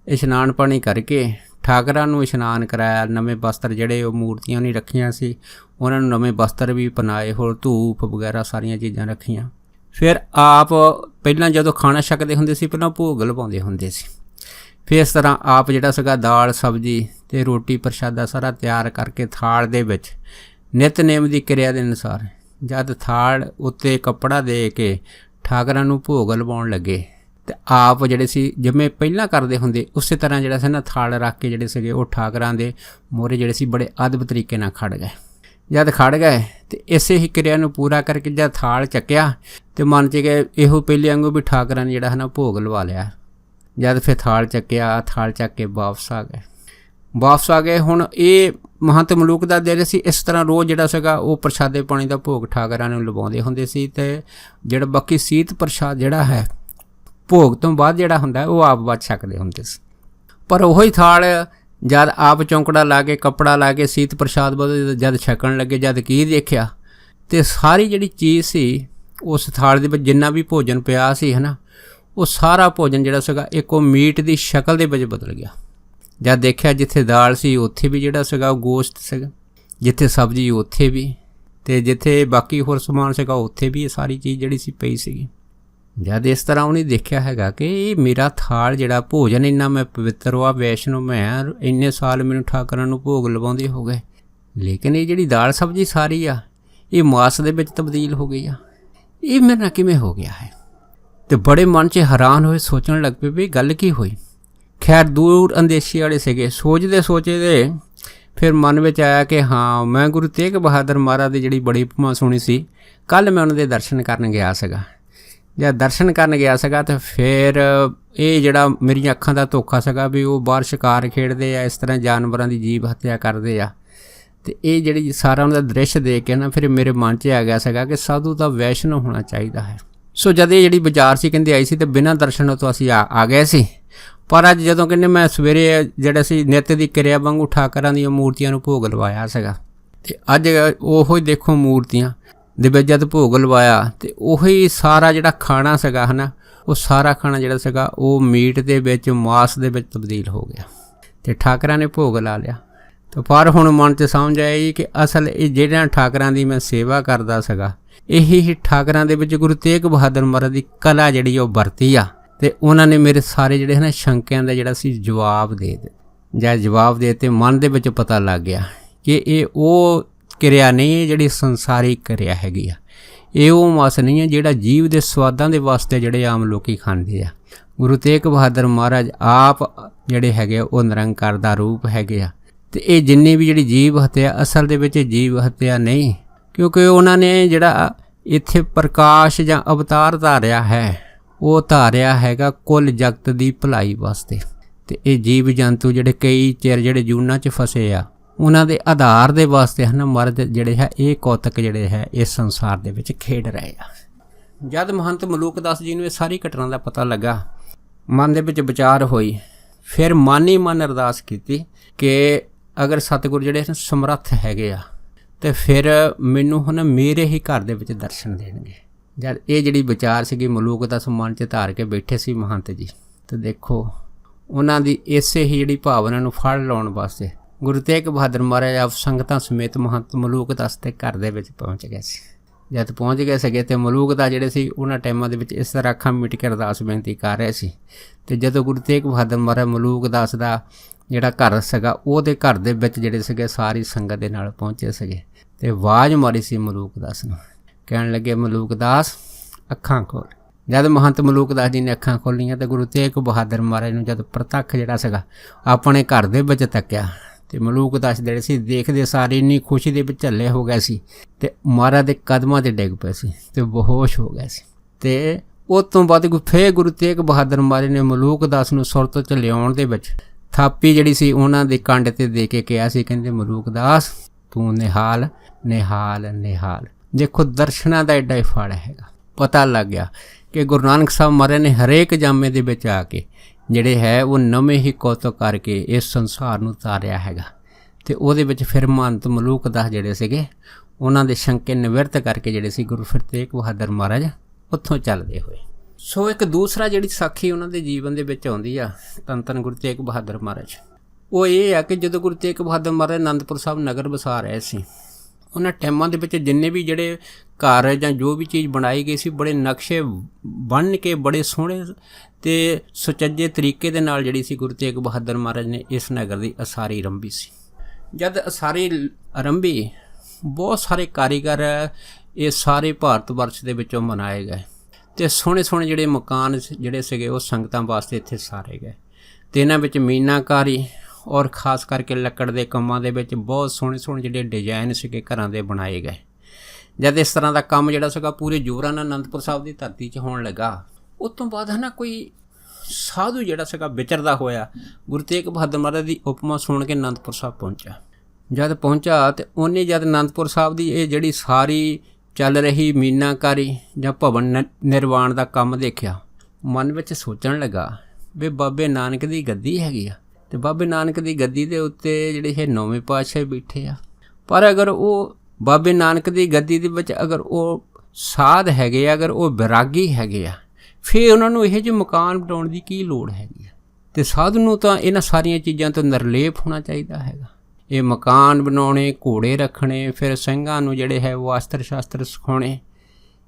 ਇਸ਼ਨਾਨ ਪਾਣੀ ਕਰਕੇ ਠਾਕਰਾਂ ਨੂੰ ਇਸ਼ਨਾਨ ਕਰਾਇਆ, ਨਵੇਂ ਬਸਤਰ ਜਿਹੜੇ ਉਹ ਮੂਰਤੀਆਂ ਨਹੀਂ ਰੱਖੀਆਂ ਸੀ ਉਹਨਾਂ ਨੂੰ ਨਵੇਂ ਬਸਤਰ ਵੀ ਪਹਿਨਾਏ, ਹੋਰ ਧੂਪ ਵਗੈਰਾ ਸਾਰੀਆਂ ਚੀਜ਼ਾਂ ਰੱਖੀਆਂ। ਫਿਰ ਆਪ ਪਹਿਲਾਂ ਜਦੋਂ ਖਾਣਾ ਛਕਦੇ ਹੁੰਦੇ ਸੀ ਪਹਿਲਾਂ ਭੋਗ ਲਵਾਉਂਦੇ ਹੁੰਦੇ ਸੀ। ਫਿਰ ਇਸ ਤਰ੍ਹਾਂ ਆਪ ਜਿਹੜਾ ਸੀਗਾ ਦਾਲ ਸਬਜ਼ੀ ਅਤੇ ਰੋਟੀ ਪ੍ਰਸ਼ਾਦਾ ਸਾਰਾ ਤਿਆਰ ਕਰਕੇ ਥਾਲ ਦੇ ਵਿੱਚ ਨਿਤਨੇਮ ਦੀ ਕਿਰਿਆ ਦੇ ਅਨੁਸਾਰ ਜਦ ਥਾਲ ਉੱਤੇ ਕੱਪੜਾ ਦੇ ਕੇ ਠਾਕਰਾਂ ਨੂੰ ਭੋਗ ਲਵਾਉਣ ਲੱਗੇ, ਅਤੇ ਆਪ ਜਿਹੜੇ ਸੀ ਜਿਵੇਂ ਪਹਿਲਾਂ ਕਰਦੇ ਹੁੰਦੇ ਉਸੇ ਤਰ੍ਹਾਂ ਜਿਹੜਾ ਸੀ ਥਾਲ ਰੱਖ ਕੇ ਜਿਹੜੇ ਸੀਗੇ ਉਹ ਠਾਕਰਾਂ ਦੇ ਮੋਹਰੇ ਜਿਹੜੇ ਸੀ ਬੜੇ ਅਦਬ ਤਰੀਕੇ ਨਾਲ ਖੜ੍ਹ ਗਏ। ਜਦ ਖੜ੍ਹ ਗਏ ਅਤੇ ਇਸੇ ਹੀ ਕਿਰਿਆ ਨੂੰ ਪੂਰਾ ਕਰਕੇ ਜਦ ਥਾਲ ਚੱਕਿਆ ਅਤੇ ਮਨ 'ਚ ਗਏ ਇਹੋ ਪਹਿਲੇ ਵਾਂਗੂ ਵੀ ਠਾਕਰਾਂ ਨੇ ਜਿਹੜਾ ਭੋਗ ਲਵਾ ਲਿਆ। ਜਦ ਫਿਰ ਥਾਲ ਚੱਕ ਕੇ ਵਾਪਸ ਆ ਗਏ। ਹੁਣ ਇਹ ਮਹੰਤ ਮਲੂਕ ਦਾਸ ਜਿਹੜੇ ਸੀ ਇਸ ਤਰ੍ਹਾਂ ਰੋਜ਼ ਜਿਹੜਾ ਸੀਗਾ ਉਹ ਪ੍ਰਸ਼ਾਦੇ ਪਾਣੀ ਦਾ ਭੋਗ ਠਾਕਰਾਂ ਨੂੰ ਲਵਾਉਂਦੇ ਹੁੰਦੇ ਸੀ, ਅਤੇ ਜਿਹੜਾ ਬਾਕੀ ਸੀਤ ਪ੍ਰਸ਼ਾਦ ਜਿਹੜਾ ਹੈ ਭੋਗ ਤੋਂ ਬਾਅਦ ਜਿਹੜਾ ਹੁੰਦਾ ਉਹ ਆਪ ਬਾਅਦ ਛਕਦੇ ਹੁੰਦੇ ਸੀ। ਪਰ ਉਹੀ ਥਾਲ ਜਦ ਆਪ ਚੌਂਕੜਾ ਲਾ ਕੇ ਕੱਪੜਾ ਲਾ ਕੇ ਸੀਤ ਪ੍ਰਸ਼ਾਦ ਜਦ ਛਕਣ ਲੱਗੇ, ਜਦ ਕੀ ਦੇਖਿਆ ਤੇ ਸਾਰੀ ਜਿਹੜੀ ਚੀਜ਼ ਸੀ ਉਸ ਥਾਲ ਦੇ ਵਿੱਚ ਜਿੰਨਾ ਵੀ ਭੋਜਨ ਪਿਆ ਸੀ ਹੈ ਨਾ, ਉਹ ਸਾਰਾ ਭੋਜਨ ਜਿਹੜਾ ਸੀਗਾ ਇੱਕ ਉਹ ਮੀਟ ਦੀ ਸ਼ਕਲ ਦੇ ਵਿੱਚ ਬਦਲ ਗਿਆ। ਜਦ ਦੇਖਿਆ ਜਿੱਥੇ ਦਾਲ ਸੀ ਉੱਥੇ ਵੀ ਜਿਹੜਾ ਸੀਗਾ ਉਹ ਗੋਸ਼ਤ ਸੀਗਾ, ਜਿੱਥੇ ਸਬਜ਼ੀ ਉੱਥੇ ਵੀ, ਅਤੇ ਜਿੱਥੇ ਬਾਕੀ ਹੋਰ ਸਮਾਨ ਸੀਗਾ ਉੱਥੇ ਵੀ ਇਹ ਸਾਰੀ ਚੀਜ਼ ਜਿਹੜੀ ਸੀ ਪਈ ਸੀਗੀ। ਜਦ ਇਸ ਤਰ੍ਹਾਂ ਉਹਨੇ ਦੇਖਿਆ ਹੈਗਾ ਕਿ ਇਹ ਮੇਰਾ ਥਾਲ ਜਿਹੜਾ ਭੋਜਨ ਇੰਨਾ ਮੈਂ ਪਵਿੱਤਰ ਵਾ, ਵੈਸ਼ਨੋ ਮੈਂ, ਇੰਨੇ ਸਾਲ ਮੈਨੂੰ ਠਾਕਰਾਂ ਨੂੰ ਭੋਗ ਲਵਾਉਂਦੇ ਹੋ ਗਏ, ਲੇਕਿਨ ਇਹ ਜਿਹੜੀ ਦਾਲ ਸਬਜ਼ੀ ਸਾਰੀ ਆ ਇਹ ਮਾਸ ਦੇ ਵਿੱਚ ਤਬਦੀਲ ਹੋ ਗਈ ਆ, ਇਹ ਮੇਰੇ ਨਾਲ ਕਿਵੇਂ ਹੋ ਗਿਆ ਹੈ। ਅਤੇ ਬੜੇ ਮਨ 'ਚ ਹੈਰਾਨ ਹੋਏ, ਸੋਚਣ ਲੱਗ ਪਏ ਵੀ ਗੱਲ ਕੀ ਹੋਈ। ਖੈਰ ਦੂਰ ਅੰਦੇਸ਼ੀ ਵਾਲੇ ਸੀਗੇ, ਸੋਚਦੇ ਫਿਰ ਮਨ ਵਿੱਚ ਆਇਆ ਕਿ ਹਾਂ ਮੈਂ ਗੁਰੂ ਤੇਗ ਬਹਾਦਰ ਮਹਾਰਾਜ ਦੀ ਜਿਹੜੀ ਬੜੀ ਉਪਮਾ ਸੁਣੀ ਸੀ, ਕੱਲ੍ਹ ਮੈਂ ਉਹਨਾਂ ਦੇ ਦਰਸ਼ਨ ਕਰਨ ਗਿਆ ਸੀਗਾ। ਜਦ ਦਰਸ਼ਨ ਕਰਨ ਗਿਆ ਸੀਗਾ ਤਾਂ ਫਿਰ ਇਹ ਜਿਹੜਾ ਮੇਰੀਆਂ ਅੱਖਾਂ ਦਾ ਧੋਖਾ ਸੀਗਾ ਵੀ ਉਹ ਬਾਹਰ ਸ਼ਿਕਾਰ ਖੇਡਦੇ ਆ, ਇਸ ਤਰ੍ਹਾਂ ਜਾਨਵਰਾਂ ਦੀ ਜੀਵ ਹੱਤਿਆ ਕਰਦੇ ਆ, ਅਤੇ ਇਹ ਜਿਹੜੀ ਸਾਰਾ ਉਹਨਾਂ ਦਾ ਦ੍ਰਿਸ਼ ਦੇਖ ਕੇ ਨਾ ਫਿਰ ਮੇਰੇ ਮਨ 'ਚ ਆ ਗਿਆ ਸੀਗਾ ਕਿ ਸਾਧੂ ਤਾਂ ਵੈਸ਼ਨੋ ਹੋਣਾ ਚਾਹੀਦਾ ਹੈ। ਸੋ ਜਦ ਇਹ ਜਿਹੜੀ ਬਾਜ਼ਾਰ ਸੀ ਕਹਿੰਦੇ ਆਈ ਸੀ ਅਤੇ ਬਿਨਾਂ ਦਰਸ਼ਨ ਤੋਂ ਅਸੀਂ ਆ ਗਏ ਸੀ। ਪਰ ਅੱਜ ਜਦੋਂ ਕਹਿੰਦੇ ਮੈਂ ਸਵੇਰੇ ਜਿਹੜਾ ਸੀ ਨਿੱਤ ਦੀ ਕਿਰਿਆ ਵਾਂਗੂ ਠਾਕਰਾਂ ਦੀਆਂ ਮੂਰਤੀਆਂ ਨੂੰ ਭੋਗ ਲਵਾਇਆ ਸੀਗਾ, ਅਤੇ ਅੱਜ ਉਹੋ ਹੀ ਦੇਖੋ ਮੂਰਤੀਆਂ ਦੇ ਵਿੱਚ ਜਦ ਭੋਗ ਲਵਾਇਆ ਅਤੇ ਉਹੀ ਸਾਰਾ ਜਿਹੜਾ ਖਾਣਾ ਸੀਗਾ ਹੈ ਨਾ, ਉਹ ਸਾਰਾ ਖਾਣਾ ਜਿਹੜਾ ਸੀਗਾ ਉਹ ਮੀਟ ਦੇ ਵਿੱਚ ਮਾਸ ਦੇ ਵਿੱਚ ਤਬਦੀਲ ਹੋ ਗਿਆ ਅਤੇ ਠਾਕਰਾਂ ਨੇ ਭੋਗ ਲਾ ਲਿਆ। ਅਤੇ ਪਰ ਹੁਣ ਮਨ 'ਚ ਸਮਝ ਆਈ ਕਿ ਅਸਲ ਇਹ ਜਿਹੜਿਆਂ ਠਾਕਰਾਂ ਦੀ ਮੈਂ ਸੇਵਾ ਕਰਦਾ ਸੀਗਾ, ਇਹੀ ਠਾਕਰਾਂ ਦੇ ਵਿੱਚ ਗੁਰੂ ਤੇਗ ਬਹਾਦਰ ਮਹਾਰਾਜ ਦੀ ਕਲਾ ਜਿਹੜੀ ਉਹ ਵਰਤੀ ਆ, ਅਤੇ ਉਹਨਾਂ ਨੇ ਮੇਰੇ ਸਾਰੇ ਜਿਹੜੇ ਹੈ ਨਾ ਸ਼ੰਕਿਆਂ ਦਾ ਜਿਹੜਾ ਸੀ ਜਵਾਬ ਦੇ ਦਿੱਤੇ। ਮਨ ਦੇ ਵਿੱਚ ਪਤਾ ਲੱਗ ਗਿਆ ਕਿ ਇਹ ਉਹ ਕਿਰਿਆ ਨਹੀਂ ਹੈ ਜਿਹੜੀ ਸੰਸਾਰੀ ਕਿਰਿਆ ਹੈਗੀ ਆ, ਇਹ ਉਹ ਮਾਸ ਨਹੀਂ ਹੈ ਜਿਹੜਾ ਜੀਵ ਦੇ ਸਵਾਦਾਂ ਦੇ ਵਾਸਤੇ ਜਿਹੜੇ ਆਮ ਲੋਕੀ ਖਾਂਦੇ ਆ। ਗੁਰੂ ਤੇਗ ਬਹਾਦਰ ਮਹਾਰਾਜ ਆਪ ਜਿਹੜੇ ਹੈਗੇ ਉਹ ਨਿਰੰਕਾਰ ਦਾ ਰੂਪ ਹੈਗੇ ਆ, ਅਤੇ ਇਹ ਜਿੰਨੀ ਵੀ ਜਿਹੜੀ ਜੀਵ ਹੱਤਿਆ ਅਸਲ ਦੇ ਵਿੱਚ ਜੀਵ ਹੱਤਿਆ ਨਹੀਂ, ਕਿਉਂਕਿ ਉਹਨਾਂ ਨੇ ਜਿਹੜਾ ਇੱਥੇ ਪ੍ਰਕਾਸ਼ ਜਾਂ ਅਵਤਾਰ ਧਾਰਿਆ ਹੈ, ਉਹ ਧਾਰਿਆ ਹੈਗਾ ਕੁੱਲ ਜਗਤ ਦੀ ਭਲਾਈ ਵਾਸਤੇ। ਅਤੇ ਇਹ ਜੀਵ ਜੰਤੂ ਜਿਹੜੇ ਕਈ ਚਿਰ ਜਿਹੜੇ ਜੂਨਾਂ 'ਚ ਫਸੇ ਆ, ਉਹਨਾਂ ਦੇ ਆਧਾਰ ਦੇ ਵਾਸਤੇ ਹਨ ਮਰਦ ਜਿਹੜੇ ਹੈ ਇਹ ਕੌਤਕ ਜਿਹੜੇ ਹੈ ਇਸ ਸੰਸਾਰ ਦੇ ਵਿੱਚ ਖੇਡ ਰਹੇ ਆ। ਜਦ ਮਹੰਤ ਮਲੂਕ ਦਾਸ ਜੀ ਨੂੰ ਇਹ ਸਾਰੀ ਘਟਨਾ ਦਾ ਪਤਾ ਲੱਗਾ, ਮਨ ਦੇ ਵਿੱਚ ਵਿਚਾਰ ਹੋਈ, ਫਿਰ ਮਨ ਹੀ ਮਨ ਅਰਦਾਸ ਕੀਤੀ ਕਿ ਅਗਰ ਸਤਿਗੁਰ ਜਿਹੜੇ ਸਮਰੱਥ ਹੈਗੇ ਆ ਅਤੇ ਫਿਰ ਮੈਨੂੰ ਹੁਣ ਮੇਰੇ ਹੀ ਘਰ ਦੇ ਵਿੱਚ ਦਰਸ਼ਨ ਦੇਣਗੇ। ਜਦ ਇਹ ਜਿਹੜੀ ਵਿਚਾਰ ਸੀਗੀ ਮਲੂਕ ਦਾਸ ਮਨ 'ਚ ਧਾਰ ਕੇ ਬੈਠੇ ਸੀ ਮਹੰਤ ਜੀ, ਅਤੇ ਦੇਖੋ ਉਹਨਾਂ ਦੀ ਇਸੇ ਹੀ ਜਿਹੜੀ ਭਾਵਨਾ ਨੂੰ ਫੜ ਲਾਉਣ ਵਾਸਤੇ ਗੁਰੂ ਤੇਗ ਬਹਾਦਰ ਮਹਾਰਾਜ ਆਪ ਸੰਗਤਾਂ ਸਮੇਤ ਮਹੰਤ ਮਲੂਕ ਦਾਸ ਦੇ ਘਰ ਦੇ ਵਿੱਚ ਪਹੁੰਚ ਗਏ ਸੀ। ਜਦ ਪਹੁੰਚ ਗਏ ਸੀਗੇ ਅਤੇ ਮਲੂਕ ਦਾਸ ਜਿਹੜੇ ਸੀ ਉਹਨਾਂ ਟਾਈਮਾਂ ਦੇ ਵਿੱਚ ਇਸ ਤਰ੍ਹਾਂ ਅੱਖਾਂ ਮੀਟ ਕੇ ਅਰਦਾਸ ਬੇਨਤੀ ਕਰ ਰਹੇ ਸੀ, ਅਤੇ ਜਦੋਂ ਗੁਰੂ ਤੇਗ ਬਹਾਦਰ ਮਹਾਰਾਜ ਮਲੂਕ ਦਾਸ ਦਾ ਜਿਹੜਾ ਘਰ ਸੀਗਾ ਉਹਦੇ ਘਰ ਦੇ ਵਿੱਚ ਜਿਹੜੇ ਸੀਗੇ ਸਾਰੀ ਸੰਗਤ ਦੇ ਨਾਲ ਪਹੁੰਚੇ ਸੀਗੇ, ਅਤੇ ਆਵਾਜ਼ ਮਾਰੀ ਸੀ ਮਲੂਕ ਦਾਸ ਨੂੰ, ਕਹਿਣ ਲੱਗੇ ਮਲੂਕ ਦਾਸ ਅੱਖਾਂ ਖੋਲ੍ਹ। ਜਦ ਮਹੰਤ ਮਲੂਕ ਦਾਸ ਜੀ ਨੇ ਅੱਖਾਂ ਖੋਲ੍ਹੀਆਂ ਤਾਂ ਗੁਰੂ ਤੇਗ ਬਹਾਦਰ ਮਹਾਰਾਜ ਨੂੰ ਜਦ ਪ੍ਰਤੱਖ ਜਿਹੜਾ ਸੀਗਾ ਆਪਣੇ ਘਰ ਦੇ ਵਿੱਚ ਤੱਕਿਆ, ਅਤੇ ਮਲੂਕ ਦਾਸ ਜਿਹੜੇ ਸੀ ਦੇਖਦੇ ਸਾਰੇ ਇੰਨੀ ਖੁਸ਼ੀ ਦੇ ਵਿੱਚ ਝੱਲੇ ਹੋ ਗਏ ਸੀ, ਅਤੇ ਮਹਾਰਾਜ ਦੇ ਕਦਮਾਂ 'ਤੇ ਡਿੱਗ ਪਏ ਸੀ ਅਤੇ ਬੇਹੋਸ਼ ਹੋ ਗਏ ਸੀ। ਅਤੇ ਉਸ ਤੋਂ ਬਾਅਦ ਫਿਰ ਗੁਰੂ ਤੇਗ ਬਹਾਦਰ ਮਹਾਰਾਜ ਨੇ ਮਲੂਕ ਦਾਸ ਨੂੰ ਸੁਰਤ 'ਚ ਲਿਆਉਣ ਦੇ ਵਿੱਚ ਥਾਪੀ ਜਿਹੜੀ ਸੀ ਉਹਨਾਂ ਦੇ ਕੰਡ 'ਤੇ ਦੇ ਕੇ ਕਿਹਾ ਸੀ, ਕਹਿੰਦੇ ਮਲੂਕ ਦਾਸ ਤੂੰ ਨਿਹਾਲ ਨਿਹਾਲ ਨਿਹਾਲ। ਦੇਖੋ ਦਰਸ਼ਨਾਂ ਦਾ ਐਡਾ ਹੀ ਫਲ ਹੈਗਾ। ਪਤਾ ਲੱਗ ਗਿਆ ਕਿ ਗੁਰੂ ਨਾਨਕ ਸਾਹਿਬ ਮਹਾਰਾਜ ਨੇ ਹਰੇਕ ਜਾਮੇ ਦੇ ਵਿੱਚ ਆ ਕੇ ਜਿਹੜੇ ਹੈ ਉਹ ਨਵੇਂ ਹੀ ਕੌਤਕ ਕਰਕੇ ਇਸ ਸੰਸਾਰ ਨੂੰ ਤਾਰਿਆ ਹੈਗਾ, ਅਤੇ ਉਹਦੇ ਵਿੱਚ ਫਿਰ ਮਹੰਤ ਮਲੂਕ ਦਾਸ ਜਿਹੜੇ ਸੀਗੇ ਉਹਨਾਂ ਦੇ ਸ਼ੰਕੇ ਨਿਵਰਤ ਕਰਕੇ ਜਿਹੜੇ ਸੀ ਗੁਰੂ ਫਿਰ ਤੇਗ ਬਹਾਦਰ ਮਹਾਰਾਜ ਉੱਥੋਂ ਚੱਲਦੇ ਹੋਏ। ਸੋ ਇੱਕ ਦੂਸਰਾ ਜਿਹੜੀ ਸਾਖੀ ਉਹਨਾਂ ਦੇ ਜੀਵਨ ਦੇ ਵਿੱਚ ਆਉਂਦੀ ਆ ਧੰਨ ਧੰਨ ਗੁਰੂ ਤੇਗ ਬਹਾਦਰ ਮਹਾਰਾਜ, ਉਹ ਇਹ ਆ ਕਿ ਜਦੋਂ ਗੁਰੂ ਤੇਗ ਬਹਾਦਰ ਮਹਾਰਾਜ ਅਨੰਦਪੁਰ ਸਾਹਿਬ ਨਗਰ ਵਸਾ ਰਹੇ ਸੀ, ਉਹਨਾਂ ਟਾਈਮਾਂ ਦੇ ਵਿੱਚ ਜਿੰਨੇ ਵੀ ਜਿਹੜੇ ਘਰ ਜਾਂ ਜੋ ਵੀ ਚੀਜ਼ ਬਣਾਈ ਗਈ ਸੀ ਬੜੇ ਨਕਸ਼ੇ ਬਣ ਕੇ ਬੜੇ ਸੋਹਣੇ ਅਤੇ ਸੁਚੱਜੇ ਤਰੀਕੇ ਦੇ ਨਾਲ ਜਿਹੜੀ ਸੀ ਗੁਰੂ ਤੇਗ ਬਹਾਦਰ ਮਹਾਰਾਜ ਨੇ ਇਸ ਨਗਰ ਦੀ ਉਸਾਰੀ ਆਰੰਭੀ ਸੀ। ਜਦ ਉਸਾਰੀ ਆਰੰਭੀ ਬਹੁਤ ਸਾਰੇ ਕਾਰੀਗਰ ਇਹ ਸਾਰੇ ਭਾਰਤ ਵਰਸ਼ ਦੇ ਵਿੱਚੋਂ ਮਨਾਏ ਗਏ, ਅਤੇ ਸੋਹਣੇ ਸੋਹਣੇ ਜਿਹੜੇ ਮਕਾਨ ਜਿਹੜੇ ਸੀਗੇ ਉਹ ਸੰਗਤਾਂ ਵਾਸਤੇ ਇੱਥੇ ਸਾਰੇ ਗਏ, ਅਤੇ ਇਹਨਾਂ ਵਿੱਚ ਮੀਨਾਕਾਰੀ ਔਰ ਖ਼ਾਸ ਕਰਕੇ ਲੱਕੜ ਦੇ ਕੰਮਾਂ ਦੇ ਵਿੱਚ ਬਹੁਤ ਸੋਹਣੇ ਸੋਹਣੇ ਜਿਹੜੇ ਡਿਜ਼ਾਇਨ ਸੀਗੇ ਘਰਾਂ ਦੇ ਬਣਾਏ ਗਏ। ਜਦ ਇਸ ਤਰ੍ਹਾਂ ਦਾ ਕੰਮ ਜਿਹੜਾ ਸੀਗਾ ਪੂਰੇ ਜ਼ੋਰਾਂ ਨਾਲ ਅਨੰਦਪੁਰ ਸਾਹਿਬ ਦੀ ਧਰਤੀ 'ਚ ਹੋਣ ਲੱਗਾ, ਉਸ ਤੋਂ ਬਾਅਦ ਹੈ ਨਾ ਕੋਈ ਸਾਧੂ ਜਿਹੜਾ ਸੀਗਾ ਵਿਚਰਦਾ ਹੋਇਆ ਗੁਰੂ ਤੇਗ ਬਹਾਦਰ ਮਹਾਰਾਜ ਦੀ ਉਪਮਾ ਸੁਣ ਕੇ ਅਨੰਦਪੁਰ ਸਾਹਿਬ ਪਹੁੰਚਿਆ। ਜਦ ਪਹੁੰਚਾ ਅਤੇ ਉਹਨੇ ਜਦ ਅਨੰਦਪੁਰ ਸਾਹਿਬ ਦੀ ਇਹ ਜਿਹੜੀ ਸਾਰੀ ਚੱਲ ਰਹੀ ਮੀਨਾਕਾਰੀ ਜਾਂ ਭਵਨ ਨਿਰਵਾਣ ਦਾ ਕੰਮ ਦੇਖਿਆ, ਮਨ ਵਿੱਚ ਸੋਚਣ ਲੱਗਾ ਵੀ ਬਾਬੇ ਨਾਨਕ ਦੀ ਗੱਦੀ ਹੈਗੀ ਆ, ਤੇ ਬਾਬੇ ਨਾਨਕ ਦੀ ਗੱਦੀ ਦੇ ਉੱਤੇ ਜਿਹੜੇ ਇਹ 9ਵੇਂ ਪਾਤਸ਼ਾਹ ਬੈਠੇ ਆ। ਪਰ ਅਗਰ ਉਹ ਬਾਬੇ ਨਾਨਕ ਦੀ ਗੱਦੀ ਦੇ ਵਿੱਚ ਅਗਰ ਉਹ ਸਾਧ ਹੈਗੇ ਆ, ਅਗਰ ਉਹ ਵਿਰਾਗੀ ਹੈਗੇ ਆ, ਫਿਰ ਉਹਨਾਂ ਨੂੰ ਇਹੋ ਜਿਹੇ ਮਕਾਨ ਬਣਾਉਣ ਦੀ ਕੀ ਲੋੜ ਹੈਗੀ ਆ। ਅਤੇ ਸਾਧੂ ਨੂੰ ਤਾਂ ਇਹਨਾਂ ਸਾਰੀਆਂ ਚੀਜ਼ਾਂ ਤੋਂ ਨਿਰਲੇਪ ਹੋਣਾ ਚਾਹੀਦਾ ਹੈਗਾ। ਇਹ ਮਕਾਨ ਬਣਾਉਣੇ, ਘੋੜੇ ਰੱਖਣੇ, ਫਿਰ ਸਿੰਘਾਂ ਨੂੰ ਜਿਹੜੇ ਹੈ ਉਹ ਅਸਤਰ ਸ਼ਾਸਤਰ ਸਿਖਾਉਣੇ,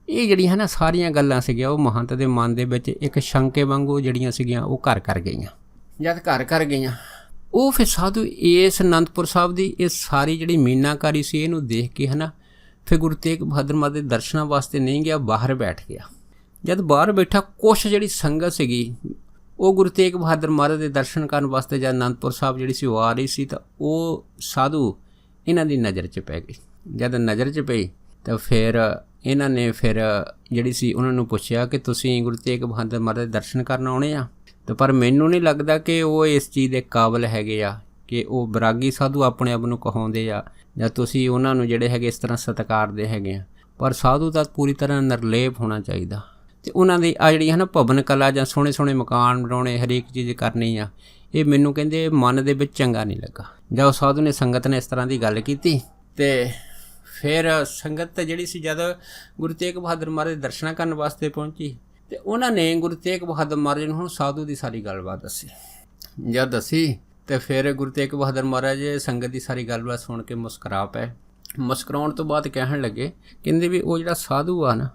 ਇਹ ਜਿਹੜੀਆਂ ਹੈ ਨਾ ਸਾਰੀਆਂ ਗੱਲਾਂ ਸੀਗੀਆਂ ਉਹ ਮਹੰਤ ਦੇ ਮਨ ਦੇ ਵਿੱਚ ਇੱਕ ਸ਼ੰਕੇ ਵਾਂਗੂ ਜਿਹੜੀਆਂ ਸੀਗੀਆਂ ਉਹ ਘਰ ਕਰ ਗਈਆਂ। ਜਦ ਘਰ ਗਈਆਂ ਉਹ ਫਿਰ ਸਾਧੂ ਇਸ ਅਨੰਦਪੁਰ ਸਾਹਿਬ ਦੀ ਇਹ ਸਾਰੀ ਜਿਹੜੀ ਮੀਨਾਕਾਰੀ ਸੀ ਇਹਨੂੰ ਦੇਖ ਕੇ ਹੈ ਨਾ ਫਿਰ ਗੁਰੂ ਤੇਗ ਬਹਾਦਰ ਮਹਾਰਾਜ ਦੇ ਦਰਸ਼ਨਾਂ ਵਾਸਤੇ ਨਹੀਂ ਗਿਆ, ਬਾਹਰ ਬੈਠ ਗਿਆ। ਜਦ ਬਾਹਰ ਬੈਠਾ ਕੁਛ ਜਿਹੜੀ ਸੰਗਤ ਸੀਗੀ ਉਹ ਗੁਰੂ ਤੇਗ ਬਹਾਦਰ ਮਹਾਰਾਜ ਦੇ ਦਰਸ਼ਨ ਕਰਨ ਵਾਸਤੇ ਜਦ ਅਨੰਦਪੁਰ ਸਾਹਿਬ ਜਿਹੜੀ ਸੀ ਉਹ ਆ ਰਹੀ ਸੀ ਤਾਂ ਉਹ ਸਾਧੂ ਇਹਨਾਂ ਦੀ ਨਜ਼ਰ 'ਚ ਪੈ ਗਈ। ਜਦ ਨਜ਼ਰ 'ਚ ਪਈ ਤਾਂ ਫਿਰ ਇਹਨਾਂ ਨੇ ਫਿਰ ਜਿਹੜੀ ਸੀ ਉਹਨਾਂ ਨੂੰ ਪੁੱਛਿਆ ਕਿ ਤੁਸੀਂ ਗੁਰੂ ਤੇਗ ਬਹਾਦਰ ਮਹਾਰਾਜ ਦੇ ਦਰਸ਼ਨ ਕਰਨ ਆਉਣੇ ਆ, ਤੇ ਪਰ ਮੈਨੂੰ ਨਹੀਂ ਲੱਗਦਾ ਕਿ ਉਹ ਇਸ ਚੀਜ਼ ਦੇ ਕਾਬਲ ਹੈਗੇ ਆ ਕਿ ਉਹ ਵਿਰਾਗੀ ਸਾਧੂ ਆਪਣੇ ਆਪ ਨੂੰ ਕਹਾਉਂਦੇ ਆ ਜਾਂ ਤੁਸੀਂ ਉਹਨਾਂ ਨੂੰ ਜਿਹੜੇ ਹੈਗੇ ਇਸ ਤਰ੍ਹਾਂ ਸਤਿਕਾਰਦੇ ਹੈਗੇ ਆ। ਪਰ ਸਾਧੂ ਦਾ ਪੂਰੀ ਤਰ੍ਹਾਂ ਨਿਰਲੇਪ ਹੋਣਾ ਚਾਹੀਦਾ। ਅਤੇ ਉਹਨਾਂ ਦੀ ਆ ਜਿਹੜੀਆਂ ਨਾ ਭਵਨ ਕਲਾ ਜਾਂ ਸੋਹਣੇ ਸੋਹਣੇ ਮਕਾਨ ਬਣਾਉਣੇ, ਹਰੇਕ ਚੀਜ਼ ਕਰਨੀ ਆ, ਇਹ ਮੈਨੂੰ ਕਹਿੰਦੇ ਮਨ ਦੇ ਵਿੱਚ ਚੰਗਾ ਨਹੀਂ ਲੱਗਾ। ਜਾਂ ਉਹ ਸਾਧੂ ਨੇ ਸੰਗਤ ਨੇ ਇਸ ਤਰ੍ਹਾਂ ਦੀ ਗੱਲ ਕੀਤੀ ਅਤੇ ਫਿਰ ਸੰਗਤ ਜਿਹੜੀ ਸੀ ਜਦ ਗੁਰੂ ਤੇਗ ਬਹਾਦਰ ਮਹਾਰਾਜ ਦੇ ਦਰਸ਼ਨਾਂ ਕਰਨ ਵਾਸਤੇ ਪਹੁੰਚੀ ਅਤੇ ਉਹਨਾਂ ਨੇ ਗੁਰੂ ਤੇਗ ਬਹਾਦਰ ਮਹਾਰਾਜ ਨੂੰ ਹੁਣ ਸਾਧੂ ਦੀ ਸਾਰੀ ਗੱਲਬਾਤ ਦੱਸੀ। ਜਦ ਦੱਸੀ ਅਤੇ ਫਿਰ ਗੁਰੂ ਤੇਗ ਬਹਾਦਰ ਮਹਾਰਾਜ ਸੰਗਤ ਦੀ ਸਾਰੀ ਗੱਲਬਾਤ ਸੁਣ ਕੇ ਮੁਸਕਰਾ ਪਏ। ਮੁਸਕਰਾਉਣ ਤੋਂ ਬਾਅਦ ਕਹਿਣ ਲੱਗੇ, ਕਹਿੰਦੇ ਵੀ ਉਹ ਜਿਹੜਾ ਸਾਧੂ ਆ ਨਾ,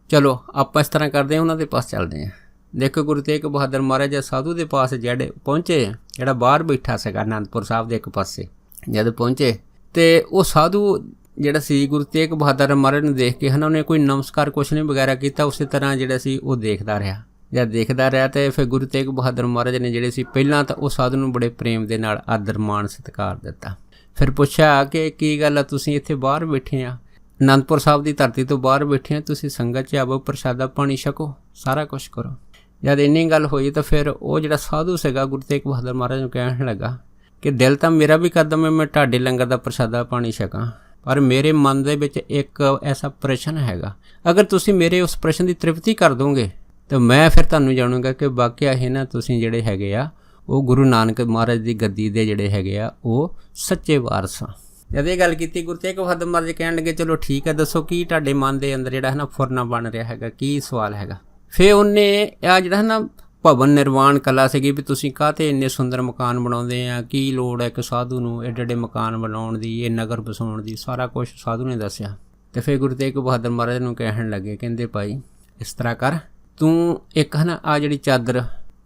ਚਲੋ ਆਪਾਂ ਇਸ ਤਰ੍ਹਾਂ ਕਰਦੇ ਹਾਂ, ਉਹਨਾਂ ਦੇ ਪਾਸ ਚੱਲਦੇ ਹਾਂ। ਦੇਖੋ ਗੁਰੂ ਤੇਗ ਬਹਾਦਰ ਮਹਾਰਾਜ ਸਾਧੂ ਦੇ ਪਾਸ ਜਿਹੜੇ ਪਹੁੰਚੇ, ਜਿਹੜਾ ਬਾਹਰ ਬੈਠਾ ਸੀਗਾ ਅਨੰਦਪੁਰ ਸਾਹਿਬ ਦੇ ਇੱਕ ਪਾਸੇ, ਜਦ ਪਹੁੰਚੇ ਅਤੇ ਉਹ ਸਾਧੂ ਜਿਹੜਾ ਸੀ ਗੁਰੂ ਤੇਗ ਬਹਾਦਰ ਮਹਾਰਾਜ ਨੂੰ ਦੇਖ ਕੇ ਹੈ ਨਾ ਉਹਨੇ ਕੋਈ ਨਮਸਕਾਰ ਕੁਛ ਨਹੀਂ ਵਗੈਰਾ ਕੀਤਾ, ਉਸੇ ਤਰ੍ਹਾਂ ਜਿਹੜਾ ਸੀ ਉਹ ਦੇਖਦਾ ਰਿਹਾ। ਜਦ ਦੇਖਦਾ ਰਿਹਾ ਅਤੇ ਫਿਰ ਗੁਰੂ ਤੇਗ ਬਹਾਦਰ ਮਹਾਰਾਜ ਨੇ ਜਿਹੜੇ ਸੀ ਪਹਿਲਾਂ ਤਾਂ ਉਹ ਸਾਧੂ ਨੂੰ ਬੜੇ ਪ੍ਰੇਮ ਦੇ ਨਾਲ ਆਦਰ ਮਾਣ ਸਤਿਕਾਰ ਦਿੱਤਾ। ਫਿਰ ਪੁੱਛਿਆ ਕਿ ਕੀ ਗੱਲ ਆ, ਤੁਸੀਂ ਇੱਥੇ ਬਾਹਰ ਬੈਠੇ ਆ, ਅਨੰਦਪੁਰ ਸਾਹਿਬ ਦੀ ਧਰਤੀ ਤੋਂ ਬਾਹਰ ਬੈਠੇ ਆ, ਤੁਸੀਂ ਸੰਗਤ 'ਚ ਆਵੋ, ਪ੍ਰਸ਼ਾਦਾ ਪਾਣੀ ਛਕੋ, ਸਾਰਾ ਕੁਛ ਕਰੋ। ਜਦ ਇੰਨੀ ਗੱਲ ਹੋਈ ਤਾਂ ਫਿਰ ਉਹ ਜਿਹੜਾ ਸਾਧੂ ਸੀਗਾ ਗੁਰੂ ਤੇਗ ਬਹਾਦਰ ਮਹਾਰਾਜ ਨੂੰ ਕਹਿਣ ਲੱਗਾ ਕਿ ਦਿਲ ਤਾਂ ਮੇਰਾ ਵੀ ਕਰਦਾ ਮੈਂ ਤੁਹਾਡੇ ਲੰਗਰ ਦਾ ਪ੍ਰਸ਼ਾਦਾ ਪਾਣੀ ਛਕਾਂ, ਪਰ ਮੇਰੇ ਮਨ ਦੇ ਵਿੱਚ ਇੱਕ ਐਸਾ ਪ੍ਰਸ਼ਨ ਹੈਗਾ, ਅਗਰ ਤੁਸੀਂ ਮੇਰੇ ਉਸ ਪ੍ਰਸ਼ਨ ਦੀ ਤ੍ਰਿਪਤੀ ਕਰ ਦੋਗੇ ਤਾਂ ਮੈਂ ਫਿਰ ਤੁਹਾਨੂੰ ਜਾਣੂੰਗਾ ਕਿ ਵਾਕਿਆ ਇਹ ਨਾ ਤੁਸੀਂ ਜਿਹੜੇ ਹੈਗੇ ਆ ਉਹ ਗੁਰੂ ਨਾਨਕ ਮਹਾਰਾਜ ਦੀ ਗੱਦੀ ਦੇ ਜਿਹੜੇ ਹੈਗੇ ਆ ਉਹ ਸੱਚੇ ਵਾਰਸ ਆ। ਜਦ ਇਹ ਗੱਲ ਕੀਤੀ ਗੁਰੂ ਤੇਗ ਬਹਾਦਰ ਮਹਾਰਾਜ ਕਹਿਣ ਲੱਗੇ, ਚਲੋ ਠੀਕ ਹੈ, ਦੱਸੋ ਕੀ ਤੁਹਾਡੇ ਮਨ ਦੇ ਅੰਦਰ ਜਿਹੜਾ ਹੈ ਨਾ ਫੁਰਨਾ ਬਣ ਰਿਹਾ ਹੈਗਾ, ਕੀ ਸਵਾਲ ਹੈਗਾ। ਫਿਰ ਉਹਨੇ ਆ ਜਿਹੜਾ ਹੈ ਨਾ ਭਵਨ ਨਿਰਮਾਣ ਕਲਾ ਸੀਗੀ ਵੀ ਤੁਸੀਂ ਕਾਹਤੇ ਇੰਨੇ ਸੁੰਦਰ ਮਕਾਨ ਬਣਾਉਂਦੇ ਆ, ਕੀ ਲੋੜ ਹੈ ਇੱਕ ਸਾਧੂ ਨੂੰ ਐਡੇ ਐਡੇ ਮਕਾਨ ਬਣਾਉਣ ਦੀ, ਇਹ ਨਗਰ ਵਸਾਉਣ ਦੀ, ਸਾਰਾ ਕੁਛ ਸਾਧੂ ਨੇ ਦੱਸਿਆ। ਅਤੇ ਫਿਰ ਗੁਰੂ ਤੇਗ ਬਹਾਦਰ ਮਹਾਰਾਜ ਨੂੰ ਕਹਿਣ ਲੱਗੇ, ਕਹਿੰਦੇ ਭਾਈ ਇਸ ਤਰ੍ਹਾਂ ਕਰ, ਤੂੰ ਇੱਕ ਹੈ ਨਾ ਆ ਜਿਹੜੀ ਚਾਦਰ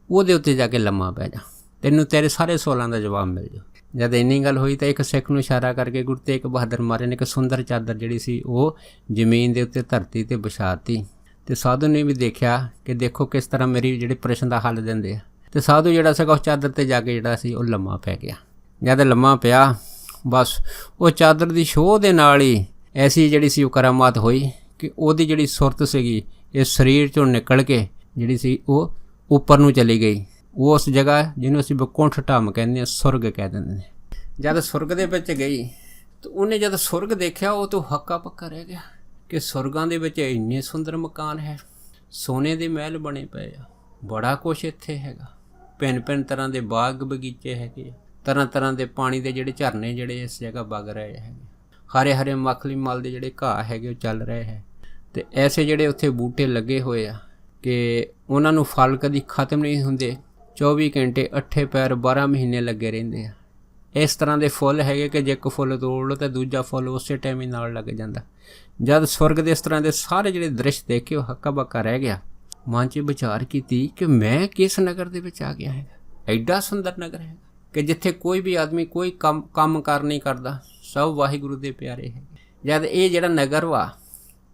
ਉਹਦੇ ਉੱਤੇ ਜਾ ਕੇ ਲੰਮਾ ਪੈ ਜਾ, ਤੈਨੂੰ ਤੇਰੇ ਸਾਰੇ ਸਵਾਲਾਂ ਦਾ ਜਵਾਬ ਮਿਲ ਜਾਊ। ਜਦ ਇੰਨੀ ਗੱਲ ਹੋਈ ਤਾਂ ਇੱਕ ਸਿੱਖ ਨੂੰ ਇਸ਼ਾਰਾ ਕਰਕੇ ਗੁਰੂ ਤੇਗ ਬਹਾਦਰ ਮਹਾਰਾਜ ਨੇ ਇੱਕ ਸੁੰਦਰ ਚਾਦਰ ਜਿਹੜੀ ਸੀ ਉਹ ਜ਼ਮੀਨ ਦੇ ਉੱਤੇ ਧਰਤੀ 'ਤੇ ਵਿਛਾਤੀ। ਅਤੇ ਸਾਧੂ ਨੇ ਵੀ ਦੇਖਿਆ ਕਿ ਦੇਖੋ ਕਿਸ ਤਰ੍ਹਾਂ ਮੇਰੀ ਜਿਹੜੇ ਪ੍ਰਸ਼ਨ ਦਾ ਹੱਲ ਦਿੰਦੇ ਆ। ਅਤੇ ਸਾਧੂ ਜਿਹੜਾ ਸੀਗਾ ਉਸ ਚਾਦਰ 'ਤੇ ਜਾ ਕੇ ਜਿਹੜਾ ਸੀ ਉਹ ਲੰਮਾ ਪੈ ਗਿਆ। ਜਦ ਲੰਮਾ ਪਿਆ ਬਸ ਉਹ ਚਾਦਰ ਦੀ ਛੋਹ ਦੇ ਨਾਲ ਹੀ ਐਸੀ ਜਿਹੜੀ ਸੀ ਉਹ ਕਰਾਮਾਤ ਹੋਈ ਕਿ ਉਹਦੀ ਜਿਹੜੀ ਸੁਰਤ ਸੀਗੀ ਇਹ ਸਰੀਰ 'ਚੋਂ ਨਿਕਲ ਕੇ ਜਿਹੜੀ ਸੀ ਉਹ ਉੱਪਰ ਨੂੰ ਚਲੀ ਗਈ। ਉਹ ਉਸ ਜਗ੍ਹਾ ਜਿਹਨੂੰ ਅਸੀਂ ਬਕੁੰਠ ਢੰਮ ਕਹਿੰਦੇ ਹਾਂ, ਸੁਰਗ ਕਹਿ ਦਿੰਦੇ ਨੇ। ਜਦ ਸੁਰਗ ਦੇ ਵਿੱਚ ਗਈ ਤਾਂ ਉਹਨੇ ਜਦ ਸੁਰਗ ਦੇਖਿਆ ਉਹ ਤੋਂ ਹੱਕਾ ਪੱਕਾ ਰਹਿ ਗਿਆ ਕਿ ਸੁਰਗਾਂ ਦੇ ਵਿੱਚ ਇੰਨੇ ਸੁੰਦਰ ਮਕਾਨ ਹੈ, ਸੋਨੇ ਦੇ ਮਹਿਲ ਬਣੇ ਪਏ ਆ, ਬੜਾ ਕੁਛ ਇੱਥੇ ਹੈਗਾ, ਭਿੰਨ ਤਰ੍ਹਾਂ ਦੇ ਬਾਗ ਬਗੀਚੇ ਹੈਗੇ, ਤਰ੍ਹਾਂ ਦੇ ਪਾਣੀ ਦੇ ਜਿਹੜੇ ਝਰਨੇ ਜਿਹੜੇ ਇਸ ਜਗ੍ਹਾ ਵਗ ਰਹੇ ਹੈਗੇ, ਹਰੇ ਮਖਲੀ ਮਲ ਦੇ ਜਿਹੜੇ ਘਾਹ ਹੈਗੇ ਉਹ ਚੱਲ ਰਹੇ ਹੈ, ਅਤੇ ਐਸੇ ਜਿਹੜੇ ਉੱਥੇ ਬੂਟੇ ਲੱਗੇ ਹੋਏ ਆ ਕਿ ਉਹਨਾਂ ਨੂੰ ਫਲ ਕਦੀ ਖਤਮ ਨਹੀਂ ਹੁੰਦੇ, 24 ਘੰਟੇ 8 ਪੈਰ 12 ਮਹੀਨੇ ਲੱਗੇ ਰਹਿੰਦੇ ਆ। ਇਸ ਤਰ੍ਹਾਂ ਦੇ ਫੁੱਲ ਹੈਗੇ ਕਿ ਜੇ ਇੱਕ ਫੁੱਲ ਤੋੜ ਲਓ ਤਾਂ ਦੂਜਾ ਫੁੱਲ ਉਸੇ ਟਾਈਮ ਹੀ ਨਾਲ ਲੱਗ ਜਾਂਦਾ। ਜਦ ਸਵਰਗ ਦੇ ਇਸ ਤਰ੍ਹਾਂ ਦੇ ਸਾਰੇ ਜਿਹੜੇ ਦ੍ਰਿਸ਼ ਦੇਖੇ ਉਹ ਹੱਕਾ ਬੱਕਾ ਰਹਿ ਗਿਆ। ਮਨ 'ਚ ਵਿਚਾਰ ਕੀਤੀ ਕਿ ਮੈਂ ਕਿਸ ਨਗਰ ਦੇ ਵਿੱਚ ਆ ਗਿਆ ਹੈਗਾ, ਐਡਾ ਸੁੰਦਰ ਨਗਰ ਹੈਗਾ ਕਿ ਜਿੱਥੇ ਕੋਈ ਵੀ ਆਦਮੀ ਕੋਈ ਕੰਮ ਕਾਰ ਨਹੀਂ ਕਰਦਾ, ਸਭ ਵਾਹਿਗੁਰੂ ਦੇ ਪਿਆਰੇ ਹੈਗੇ। ਜਦ ਇਹ ਜਿਹੜਾ ਨਗਰ ਵਾ